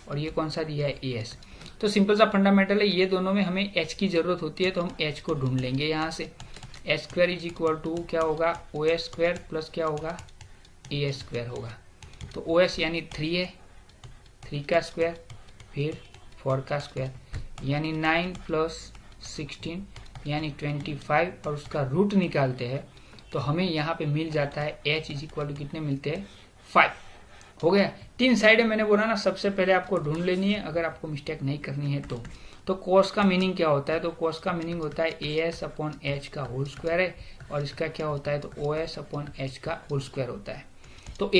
और ये कौन सा दिया है AS। तो सिंपल सा फंडामेंटल है, ये दोनों में हमें H की जरूरत होती है, तो हम H को ढूंढ लेंगे यहाँ से। H² इज इक्वल टू क्या होगा, OS² प्लस क्या होगा, AS² होगा। तो OS यानी 3 है, 3 का स्क्वायर, फिर 4 का स्क्वायर, यानी 9 + 16 यानी 25, और उसका रूट निकालते हैं तो हमें यहाँ पे मिल जाता है H इज इक्वल टू कितने मिलते हैं, 5, हो गया। 3 साइड है, मैंने बोला ना सबसे पहले आपको ढूंढ लेनी है, अगर आपको मिस्टेक नहीं करनी है तो cos का मीनिंग क्या होता है, तो cos का मीनिंग होता है AS/H का होल स्क्वायर है, और इसका क्या होता है, तो OS/H का होल स्क्वायर होता है। तो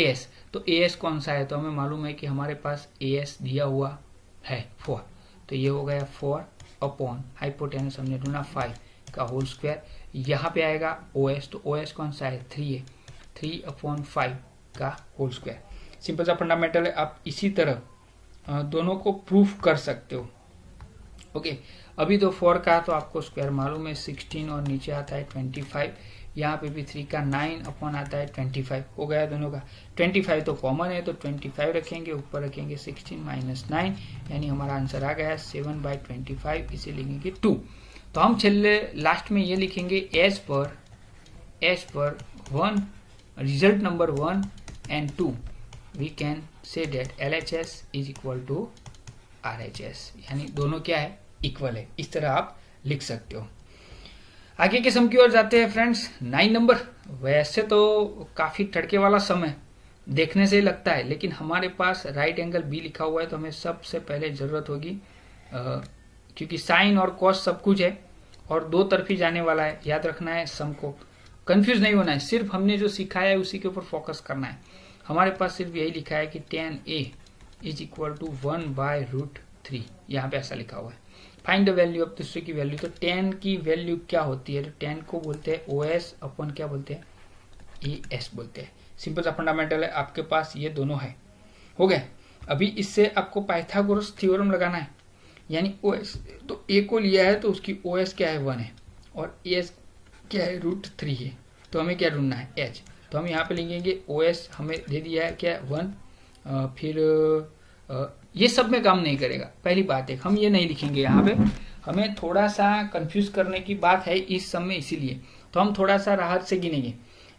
AS कौन सा है, तो हमें मालूम है कि हमारे पास AS दिया हुआ है 4, तो ये हो गया 4/ हाइपोटेनस हमने ढूंढा 5 का होल स्क्वायर। यहाँ पे आएगा OS, तो OS कौन सा है, 3 है, 3/5 का होल स्क्वायर। सिंपल सा फंडामेंटल है, आप इसी तरह दोनों को प्रूफ कर सकते हो। ओके, अभी तो 4 का तो आपको स्क्वायर मालूम है 16, और नीचे आता है 25, यहाँ पे भी 3 का 9 आता है 25, हो गया दोनों का। 25 तो कॉमन है, तो 25 रखेंगे, ऊपर रखेंगे 16 - 9, यानी हमारा आंसर आ गया 7/25, इसे लिखेंगे 2। तो हम छेल्ले लास्ट में ये लिखेंगे एज पर 1, result number 1 and 2, we can say that LHS is equal to RHS, यानी दोनों क्या है, इक्वल है। इस तरह आप लिख सकते हो। आगे के सम की ओर जाते हैं फ्रेंड्स। 9 नंबर, वैसे तो काफी टड़के वाला सम है, देखने से ही लगता है, लेकिन हमारे पास राइट एंगल बी लिखा हुआ है, तो हमें सबसे पहले जरूरत होगी, क्योंकि साइन और कॉस सब कुछ है और दो तरफी जाने वाला है, याद रखना है, सम को कंफ्यूज नहीं होना है, सिर्फ हमने जो सिखाया है उसी के ऊपर फोकस करना है। हमारे पास सिर्फ यही लिखा है कि tan A is equal to 1/√3, यहाँ पे ऐसा लिखा हुआ है। फाइंड द वैल्यू ऑफ दूसरे की वैल्यू, तो tan की वैल्यू क्या होती है, तो tan को बोलते हैं OS/ क्या बोलते हैं, AS बोलते हैं। सिंपल सा फंडामेंटल है, आपके पास ये दोनों है, हो गए। अभी इससे आपको पाइथागोरस थ्योरम लगाना है, यानी OS, तो A को लिया है तो उसकी OS क्या है, 1 है, और AS क्या है, √3 है। तो हमें क्या ढूंढना है, H। तो हम यहाँ पे लिखेंगे OS हमें दे दिया है क्या, 1, फिर ये सब में काम नहीं करेगा। पहली बात है, हम ये नहीं लिखेंगे यहाँ पे, हमें थोड़ा सा कंफ्यूज करने की बात है इस सब में, इसीलिए तो हम थोड़ा सा राहत से गिनेंगे।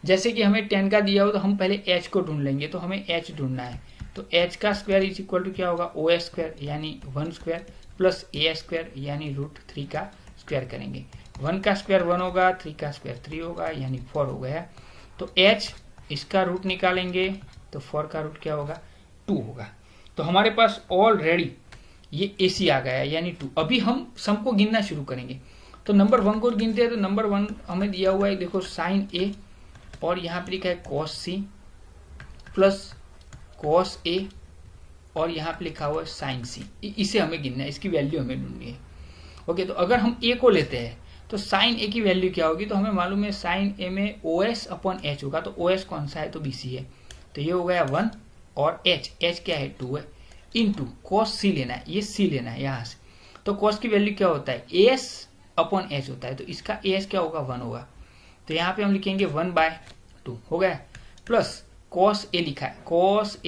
जैसे कि हमें 10 का दिया हो तो हम पहले H को ढूंढ लेंगे, तो हमें H ढूंढना है। तो H का स्क्वायर इज इक्वल टू क्या होगा, OS² यानी 1² प्लस AS² यानी √3 का स्क्वायर करेंगे। 1 का स्क्वायर 1 होगा, 3 का स्क्वायर 3 होगा, यानी 4 हो गया। तो H इसका रूट निकालेंगे तो 4 का रूट क्या होगा, 2 होगा। तो हमारे पास ऑलरेडी ये AC आ गया है, यानी 2। अभी हम सम को गिनना शुरू करेंगे। तो नंबर 1 को गिनते हैं, तो नंबर 1 हमें दिया हुआ है, देखो साइन A, और यहाँ पे लिखा है cos C plus cos A और यहाँ पे लिखा हुआ है साइन सी, इसे हमें गिनना है, इसकी वैल्यू हमें ढूंढनी है। ओके, तो अगर हम ए को लेते हैं तो साइन ए की वैल्यू क्या होगी, तो हमें मालूम है साइन ए में ओ एस अपॉन एच होगा, तो ओ एस कौन सा है, तो बी सी है, तो ये हो गया 1 और एच क्या है 2 है, इनटू कॉस सी लेना है, ये सी लेना है यहाँ से, तो कॉस की वैल्यू क्या होता है ए एस अपॉन एच होता है, तो इसका ए एस क्या होगा 1 होगा, तो यहाँ पे हम लिखेंगे 1/2 हो गया, प्लस कॉस ए लिखा है, कॉस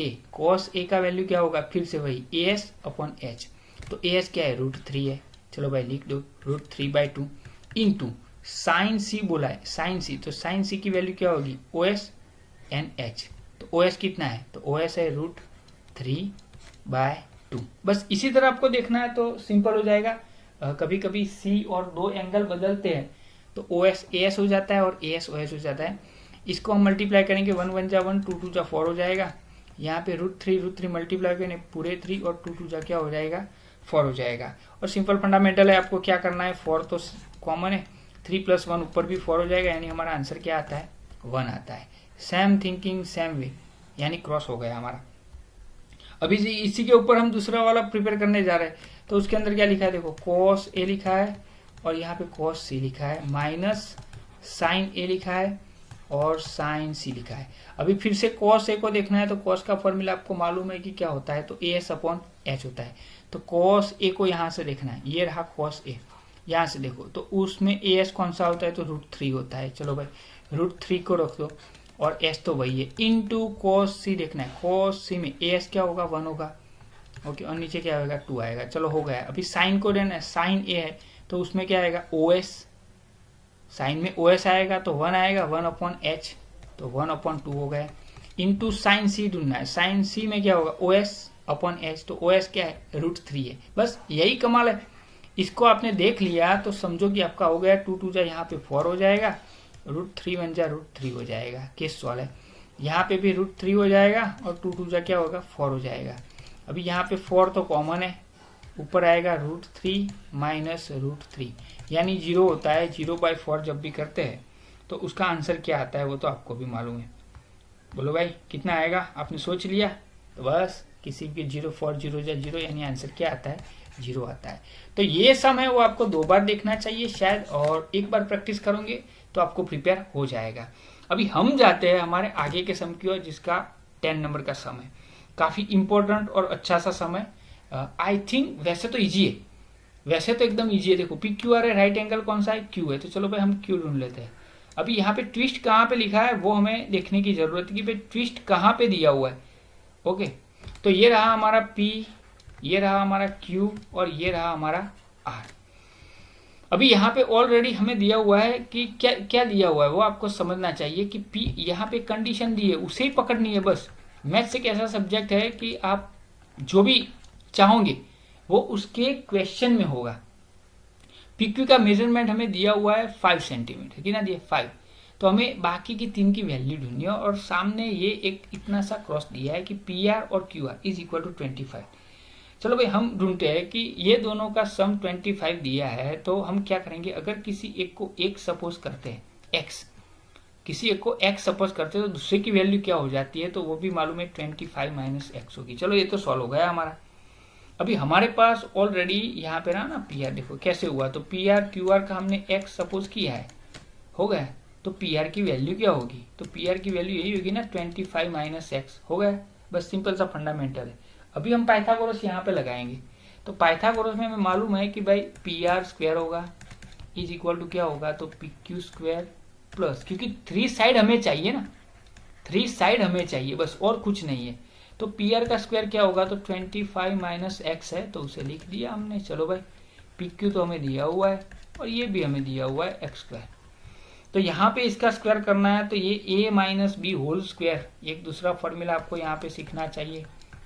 ए का वैल्यू क्या होगा, फिर से वही ए एस अपॉन एच, तो ए एस क्या है √3 है, चलो भाई लिख दो √3/2 इंटू साइन सी बोला है, साइन सी, तो साइन सी की वैल्यू क्या होगी ओ एस एन एच, तो ओ एस कितना है, तो ओ एस है √3/2। बस इसी तरह आपको देखना है तो सिंपल हो जाएगा। कभी कभी सी और दो एंगल बदलते हैं तो ओ एस ए एस हो जाता है और ए एस ओ एस हो जाता है, इसको हम मल्टीप्लाई करेंगे 1 1 जा 1 2 2 जा 4 हो जाएगा, यहाँ पे √3 मल्टीप्लाई करेंगे पूरे 3 और 2 2 जा क्या हो जाएगा 4 हो जाएगा। और सिंपल फंडामेंटल है, आपको क्या करना है, 4 तो कॉमन है, 3 + 1 ऊपर भी 4 हो जाएगा, यानी हमारा आंसर क्या आता है 1 आता है। सेम थिंकिंग सेम वे, यानी क्रॉस हो गया हमारा। अभी इसी के ऊपर हम दूसरा वाला प्रिपेयर करने जा रहे हैं, तो उसके अंदर क्या लिखा है, देखो कॉस ए लिखा है और यहाँ पे कॉस सी लिखा है, माइनस साइन ए लिखा है और साइन सी लिखा है। अभी फिर से कॉस ए को देखना है, तो कॉस का फॉर्मूला आपको मालूम है कि क्या होता है, तो ए एस अपॉन एच होता है, तो कॉस ए को यहाँ से देखना है, ये रहा कॉस ए, यहाँ से देखो तो उसमें ए एस कौन सा होता है, तो √3 होता है, चलो भाई √3 को रख दो और एस तो वही है, इनटू कॉस सी देखना है, कॉस सी में ए एस क्या होगा 1 होगा, ओके, और नीचे क्या होगा 2 आएगा, चलो हो गया। अभी साइन को लेना है, साइन ए है तो उसमें क्या आएगा ओ एस, साइन में ओ एस आएगा तो 1 आएगा, 1/h तो 1/2 हो गया, इंटू साइन सी ढूंढना है, साइन सी में क्या होगा ओ एस अपॉन एच, तो ओ एस क्या है √3 है, बस यही कमाल है। इसको आपने देख लिया तो समझो कि आपका हो गया 2 2 जा यहाँ पे 4 हो जाएगा, √3 1 जा √3 हो जाएगा, केस सॉल्व है, यहाँ पे भी √3 हो जाएगा और 2 2 जा क्या होगा 4 हो जाएगा। अभी यहाँ पे 4 तो कॉमन है, ऊपर आएगा √3 माइनस √3, यानी 0 होता है, 0/4 जब भी करते हैं तो उसका आंसर क्या आता है वो तो आपको भी मालूम है। बोलो भाई कितना आएगा, आपने सोच लिया, तो बस किसी के 0 4 0 जा 0, यानी आंसर क्या आता है 0 आता है। तो ये सम है वो आपको 2 बार देखना चाहिए शायद, और एक बार प्रैक्टिस करोगे तो आपको प्रिपेयर हो जाएगा। अभी हम जाते हैं हमारे आगे के सम की ओर, जिसका 10 नंबर का सम है, काफी इंपॉर्टेंट और अच्छा सा सम है। आई थिंक वैसे तो इजी है, वैसे तो एकदम इजी है, देखो पी क्यू आर है, राइट एंगल कौन सा है क्यू है, तो चलो भाई हम क्यू ढूंढ लेते हैं। अभी यहाँ पे ट्विस्ट कहाँ पे लिखा है वो हमें देखने की जरूरत है कि भाई ट्विस्ट कहाँ पे दिया हुआ है। ओके, तो ये रहा हमारा P, ये रहा हमारा Q और ये रहा हमारा R। अभी यहाँ पे ऑलरेडी हमें दिया हुआ है कि क्या क्या दिया हुआ है वो आपको समझना चाहिए कि P यहाँ पे कंडीशन दी है उसे ही पकड़नी है बस। मैथ्स एक ऐसा सब्जेक्ट है कि आप जो भी चाहोगे वो उसके क्वेश्चन में होगा। PQ का मेजरमेंट हमें दिया हुआ है 5 सेंटीमीटर, कितना दिया 5, तो हमें बाकी की 3 की वैल्यू ढूंढनी है, और सामने ये एक इतना सा क्रॉस दिया है कि PR और QR इज इक्वल टू 25। चलो भाई हम ढूंढते हैं कि ये दोनों का सम 25 दिया है, तो हम क्या करेंगे, अगर किसी एक को एक सपोज करते हैं x, किसी एक को x सपोज करते हैं तो दूसरे की वैल्यू क्या हो जाती है, तो वो भी मालूम है 25 - x होगी। चलो ये तो सॉल्व हो गया हमारा। अभी हमारे पास ऑलरेडी यहाँ पे ना PR देखो कैसे हुआ, तो PR QR का हमने x सपोज किया है, हो गया, तो PR की वैल्यू क्या होगी, तो PR की वैल्यू यही होगी ना 25 - x, हो गया, बस सिंपल सा फंडामेंटल है। अभी हम पाइथागोरस यहाँ पे लगाएंगे, तो पाइथागोरस में हमें मालूम है कि भाई PR स्क्वायर होगा इज इक्वल टू क्या होगा, तो PQ स्क्वायर प्लस, क्योंकि 3 साइड हमें चाहिए ना, 3 साइड हमें चाहिए बस, और कुछ नहीं है, तो PR का स्क्वायर क्या होगा, तो 25 - x है, तो उसे लिख दिया हमने। चलो भाई PQ तो हमें दिया हुआ है और ये भी हमें दिया हुआ है x स्क्वायर, तो यहाँ पे इसका स्क्वायर करना है, तो ये a - b होल स्क्वायर, एक दूसरा फॉर्मूला आपको यहाँ पे सीखना चाहिए,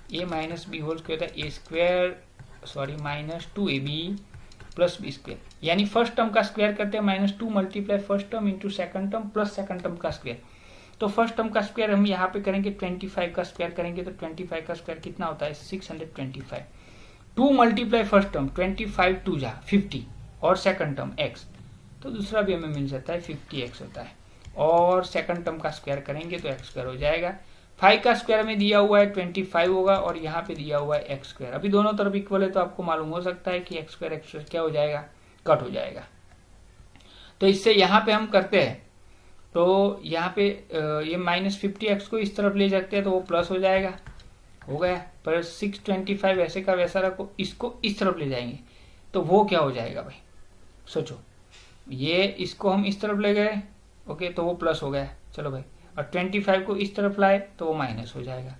a - b होल स्क्वायर था a square sorry -2ab plus b square, यानी फर्स्ट टर्म का स्क्वायर करते हैं -2 multiply first term into second term plus second term का स्क्वायर। तो फर्स्ट टर्म का स्क्वायर हम यहाँ पे करेंगे 25 का स्क्वायर करेंगे, तो 25 का स्क्वायर कितना होता है 625, 2 मल्टीप्लाई फर्स्ट टर्म 25 2 जा 50 और सेकंड टर्म x, तो दूसरा भी हमें मिल जाता है 50x होता है, और सेकंड टर्म का स्क्वायर करेंगे तो x स्क्वायर हो जाएगा 5 का स्क्वायर में दिया हुआ है 25 होगा और यहाँ पे दिया हुआ है एक्स स्क्वायर। अभी दोनों तरफ इक्वल है तो आपको मालूम हो सकता है कि एक्स स्क्वायर क्या हो जाएगा, कट हो जाएगा। तो इससे यहाँ पे हम करते हैं तो यहाँ पे ये -50x को इस तरफ ले जाते हैं तो वो प्लस हो जाएगा, हो गया। पर 625 ऐसे का वैसा रखो, इसको इस तरफ ले जाएंगे तो वो क्या हो जाएगा भाई, सोचो। ये इसको हम इस तरफ ले गए, ओके, तो वो प्लस हो गया, चलो भाई। और 25 को इस तरफ लाए तो वो माइनस हो जाएगा,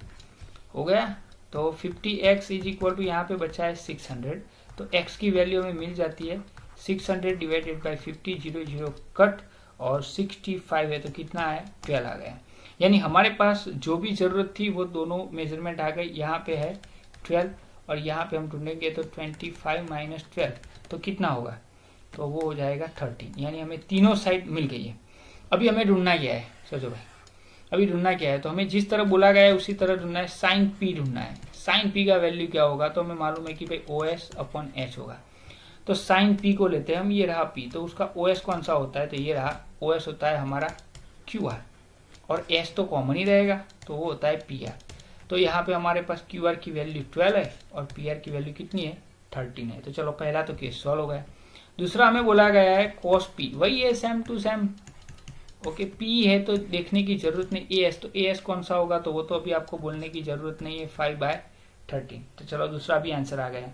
हो गया। तो 50x इज इक्वल टू यहाँ पे बचा है 600, तो x की वैल्यू हमें मिल जाती है 600 डिवाइडेड बाई 50, 0 0 कट, और 65 है तो कितना है, 12 आ गया। यानी हमारे पास जो भी जरूरत थी वो दोनों मेजरमेंट आ गई। यहाँ पे है 12 और यहाँ पे हम ढूंढेंगे तो 25 माइनस 12 तो कितना होगा, तो वो हो जाएगा 13। यानी हमें तीनों साइड मिल गई है। अभी हमें ढूंढना क्या है, सोचो भाई, अभी ढूंढना क्या है, तो हमें जिस तरह बोला गया है उसी तरह ढूंढना है। साइन पी ढूंढना है। साइन पी का वैल्यू क्या होगा, तो हमें मालूम है कि भाई OS अपॉन H होगा। तो साइन पी को लेते हैं हम, ये रहा पी, तो उसका OS कौन सा होता है, तो ये रहा OS होता है हमारा QR, और S तो कॉमन ही रहेगा तो वो होता है PR। तो यहाँ पे हमारे पास QR की वैल्यू 12 है और PR की वैल्यू कितनी है, 13 है। तो चलो पहला तो केस सॉल्व हो गया। दूसरा हमें बोला गया है cos P, वही है same to same, okay. P है तो देखने की जरूरत नहीं, AS तो AS कौन सा होगा, तो वो तो अभी आपको बोलने की जरूरत नहीं है, 5/13। तो चलो दूसरा भी आंसर आ गया।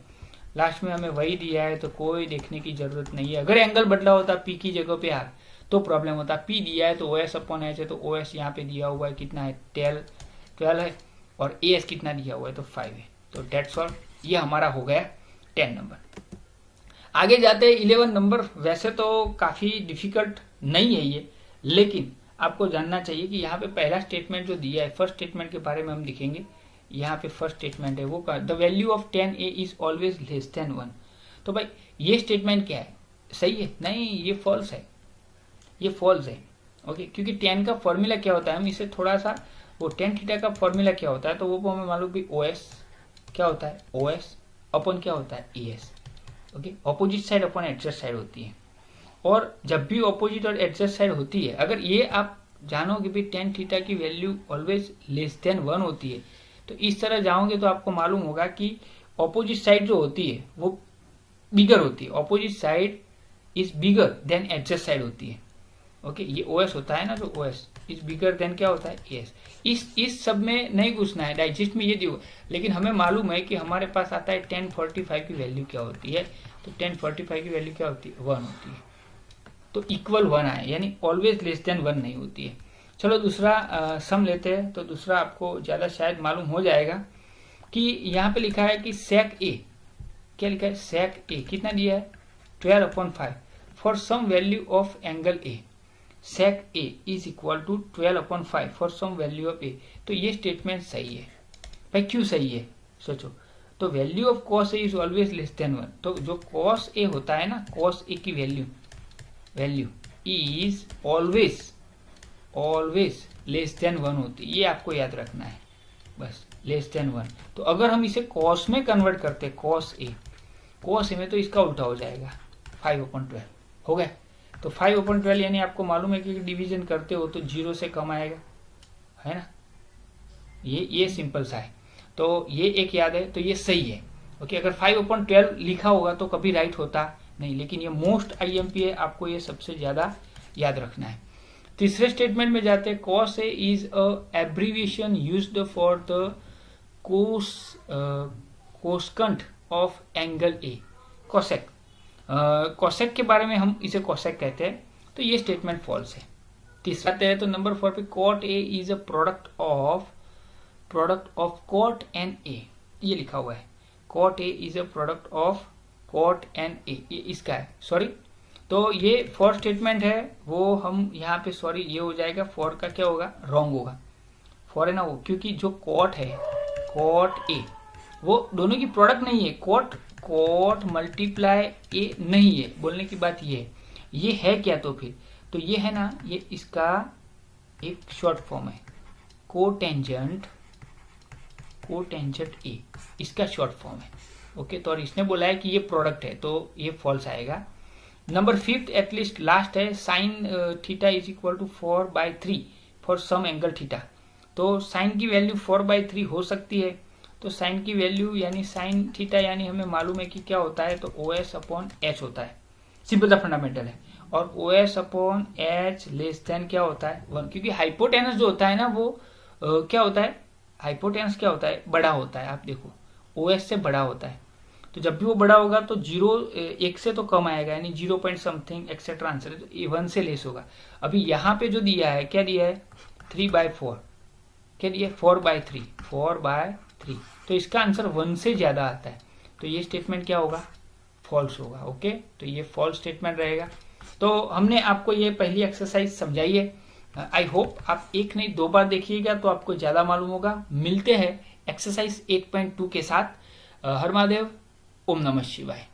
लास्ट में हमें वही दिया है तो कोई देखने की जरूरत नहीं है। अगर एंगल बदला होता P की जगह पे R तो प्रॉब्लम होता। P दिया है तो OS अपॉन H है, तो OS यहाँ पे दिया हुआ है कितना है, 12 है, और AS कितना दिया हुआ है, तो 5 है। तो डेट्स ऑल, ये हमारा हो गया 10 नंबर। आगे जाते हैं 11 नंबर। वैसे तो काफी डिफिकल्ट नहीं है ये, लेकिन आपको जानना चाहिए कि यहाँ पे पहला स्टेटमेंट जो दिया है, फर्स्ट स्टेटमेंट के बारे में हम दिखेंगे। यहाँ पे फर्स्ट स्टेटमेंट है वो, the value of 10a is always less than 1। तो भाई ये स्टेटमेंट क्या है, सही है, नहीं ये फॉल्स है, ये फॉल्स है, ओके। क्योंकि 10 का फॉर्मूला क्या होता है, हम इसे थोड़ा सा, वो tan थीटा का फॉर्मूला क्या होता है, तो वो हमें मालूम भी OS क्या होता है, OS अपन क्या होता है, ES, ओके। ऑपोजिट साइड अपन एडजस्ट साइड होती है, और जब भी ऑपोजिट और एडजस्ट साइड होती है, अगर ये आप जानो कि भाई tan थीटा की वैल्यू ऑलवेज लेस देन 1 होती है, तो इस तरह जाओगे तो आपको मालूम होगा कि ऑपोजिट साइड जो होती है वो बिगर होती है। Opposite side is bigger than adjust side होती है, ओके। ये OS होता है ना, जो OS इज बिगर देन क्या होता है, ES। इस सब में नहीं घुसना है, डाइजेस्ट में ये दियो। लेकिन हमें मालूम है कि हमारे पास आता है tan 45 की वैल्यू क्या होती है, तो tan 45 की वैल्यू क्या होती है, 1 होती है। तो इक्वल 1 आए, यानी ऑलवेज लेस देन 1 नहीं होती है। चलो दूसरा सम लेते हैं। तो दूसरा आपको ज्यादा शायद मालूम हो जाएगा कि यहाँ पे लिखा है कि sec A, क्या लिखा है, sec A कितना दिया है, 12/5 for some value of angle A। sec A is equal to 12/5 for some value of A। तो ये स्टेटमेंट सही है भाई। क्यों सही है, सोचो। तो value of cos A is always less than 1। तो जो cos A होता है ना, cos A की value is always less than 1 होती है, ये आपको याद रखना है बस, लेस देन 1। तो अगर हम इसे cos में कन्वर्ट करते हैं, cos A में, तो इसका उल्टा हो जाएगा 5/12, हो गया। तो 5/12 यानी आपको मालूम है कि डिवीजन करते हो तो 0 से कम आएगा, है ना। ये सिंपल सा है, तो ये एक याद है, तो ये सही है, ओके। अगर 5/12 लिखा होगा तो कभी राइट होता नहीं, लेकिन ये मोस्ट IMP है, आपको ये सबसे ज्यादा याद रखना है। तीसरे स्टेटमेंट में जाते हैं। cos A is a abbreviation used for the cosecant of angle A। Cosec के बारे में हम इसे कोसेक कहते हैं, तो ये स्टेटमेंट फॉल्स है। तीसरा है तो नंबर 4 पे cot A is a product of cot and A, ये लिखा हुआ है। cot A is a product of cot and A, ये इसका है, सॉरी। तो ये फॉर स्टेटमेंट है, वो हम यहाँ पे सॉरी ये हो जाएगा, फॉर का क्या होगा, रॉन्ग होगा, फॉर है ना वो, क्योंकि जो cot है, cot A वो दोनों की प्रोडक्ट नहीं है। cot मल्टीप्लाई A नहीं है, बोलने की बात ये है क्या, तो फिर तो ये है ना, ये इसका एक शॉर्ट फॉर्म है, कोटेंजेंट A, इसका शॉर्ट फॉर्म है, ओके। तो और इसने बोला है कि ये प्रोडक्ट है, तो ये फॉल्स आएगा। नंबर 5 एटलीस्ट लास्ट है, sine theta is equal to 4/3 for some angle theta. तो साइन की वैल्यू 4/3 हो सकती है। तो साइन की वैल्यू यानी साइन थीटा यानी हमें मालूम है कि क्या होता है, तो OS/H होता है। सिंपल सा फंडामेंटल है। और OS/H लेस देन क्या होता है 1, क्योंकि हाइपोटेनस जो होता है ना वो क्या होता है, हाइपोटेनस क्या होता है, बड़ा होता है। आप देखो OS से बड़ा होता है, तो जब भी वो बड़ा होगा तो 1 से तो कम आएगा, यानी 0 पॉइंट समथिंग एक्सेट्रा आंसर है, तो 1 से लेस होगा। अभी यहाँ पे जो दिया है, क्या दिया है 3/4, क्या दिया है 4/3, तो इसका आंसर 1 से ज्यादा आता है, तो ये स्टेटमेंट क्या होगा, फॉल्स होगा। ओके, तो ये फॉल्स स्टेटमेंट रहेगा। तो हमने आपको ये पहली एक्सरसाइज समझाई है। आई होप आप एक नहीं 2 बार देखिएगा तो आपको ज्यादा मालूम होगा। मिलते हैं एक्सरसाइज 8.2 के साथ। हर महादेव, ओम नमः शिवाय।